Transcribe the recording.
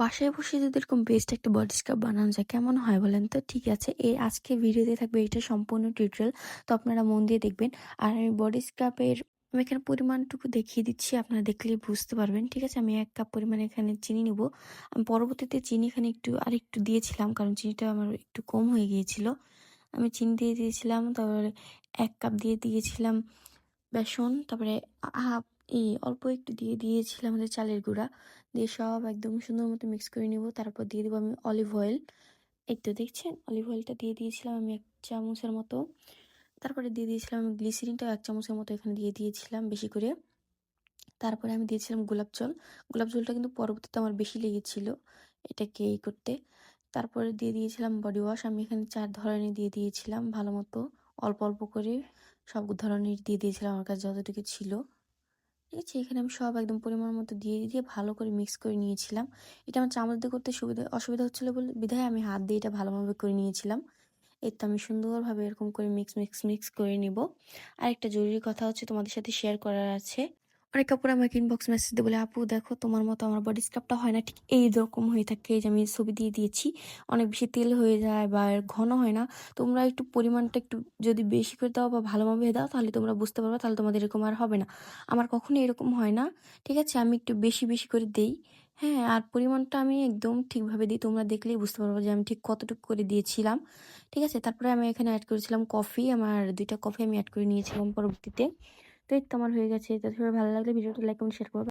বাসায় বসে যদি এরকম বেস্ট একটা বডি স্ক্রাব বানানো যায় কেমন হয় বলেন তো? ঠিক আছে, এই আজকে ভিডিওতে থাকবে এটা সম্পূর্ণ টিউটোরিয়াল। তো আপনারা মন দিয়ে দেখবেন। আর আমি বডি স্ক্রাবের আমি এখানে পরিমাণটুকু দেখিয়ে দিচ্ছি, আপনারা দেখলেই বুঝতে পারবেন। ঠিক আছে, আমি 1 কাপ পরিমাণে এখানে চিনি নিব। আমি পরবর্তীতে চিনি এখানে আরেকটু দিয়েছিলাম, কারণ চিনিটা আমার একটু কম হয়ে গিয়েছিল। আমি চিনি দিয়ে দিয়েছিলাম, তারপরে 1 কাপ দিয়ে দিয়েছিলাম বেসন, তারপরে হাফ অল্প একটু দিয়ে দিয়েছিলাম আমাদের চালের গুঁড়া। দিয়ে সব একদম সুন্দর মতো মিক্স করে নিব। তারপর দিয়ে দেবো আমি অলিভ অয়েল। এই তো দেখছেন, অলিভ অয়েলটা দিয়ে দিয়েছিলাম আমি 1 চামচের মতো। তারপরে দিয়ে দিয়েছিলাম আমি গ্লিসারিনটাও 1 চামচের মতো এখানে দিয়ে দিয়েছিলাম বেশি করে। তারপরে আমি দিয়েছিলাম গোলাপ জল। গোলাপ জলটা কিন্তু পরবর্তীতে আমার বেশি লেগেছিল এটাকে করতে। তারপরে দিয়ে দিয়েছিলাম বডি ওয়াশ। আমি এখানে 4 ধরনের দিয়ে দিয়েছিলাম ভালো মতো, অল্প অল্প করে সব ধরনের দিয়ে দিয়েছিলাম আমার কাছে যতটুকু ছিল। ঠিক আছে, এখানে আমি সব একদম পরিমাণ মতো দিয়ে ভালো করে মিক্স করে নিয়েছিলাম। এটা আমার চামচ দিয়ে করতে অসুবিধা হচ্ছিল বলে বিধায় আমি হাত দিয়ে এটা ভালোভাবে করে নিয়েছিলাম। এই তো আমি সুন্দরভাবে এরকম করে মিক্স করে নিব। আরেকটা জরুরি কথা হচ্ছে তোমাদের সাথে শেয়ার করার আছে। অনেক কাপড় আমাকে ইনবক্স মেসেজ দিয়ে বলে, আপু দেখো তোমার মতো আমার বডি স্ক্রাবটা হয় না ঠিক এইরকম হয়ে থাকে। এই যে আমি ছবি দিয়ে দিয়েছি, অনেক বেশি তেল হয়ে যায় বা ঘন হয় না। তোমরা একটু পরিমাণটা একটু যদি বেশি করে দাও বা ভালোভাবে দাও তাহলে তোমরা বুঝতে পারবে, তাহলে তোমাদের এরকম আর হবে না। আমার কখনো এরকম হয় না। ঠিক আছে, আমি একটু বেশি বেশি করে দেই। হ্যাঁ, আর পরিমাণটা আমি একদম ঠিকভাবে দিই, তোমরা দেখলেই বুঝতে পারবো যে আমি ঠিক কতটুকু করে দিয়েছিলাম। ঠিক আছে, তারপরে আমি এখানে অ্যাড করেছিলাম কফি, আমার 2টা কফি আমি অ্যাড করে নিয়েছিলাম পরবর্তীতে। তো এই তো আমার হয়ে গেছে। তো ভালো লাগলে ভিডিওটা লাইক কমেন্ট শেয়ার করবে।